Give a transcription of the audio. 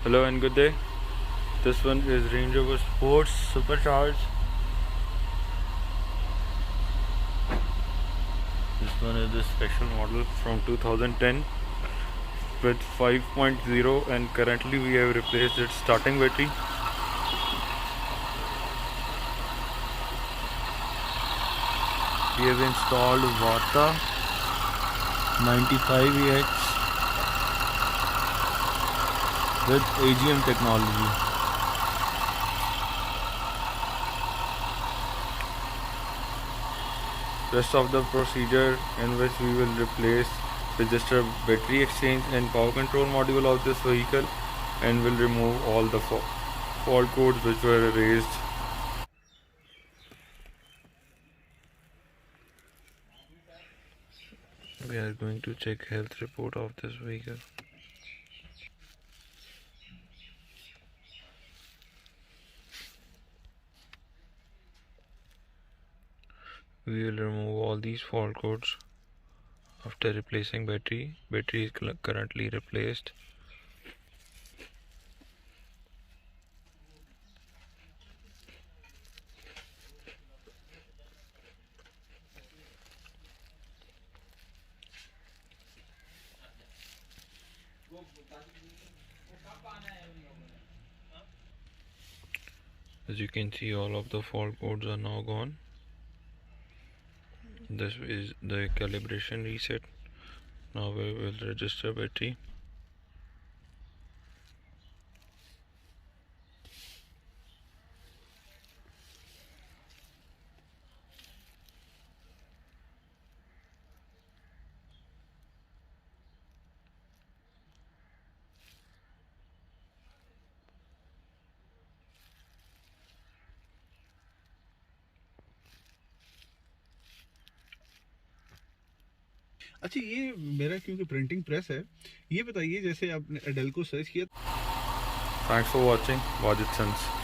Hello and good day. This one is Range Rover Sports Supercharged. This one is the special model from 2010 with 5.0 and currently we have replaced its starting battery. We have installed Varta 95EX with AGM technology. Rest of the procedure in which we will replace register battery exchange and power control module of this vehicle and will remove all the fault codes which were erased. We are going to check health report of this vehicle. We will remove all these fault codes after replacing battery. Battery is currently replaced. As you can see, all of the fault codes are now gone. This is the calibration reset. Now we will register battery. अच्छा, ये मेरा क्योंकि printing press है, ये बताइए जैसे आपने एडेल को सर्च किया। Thanks for watching Wajid Sons.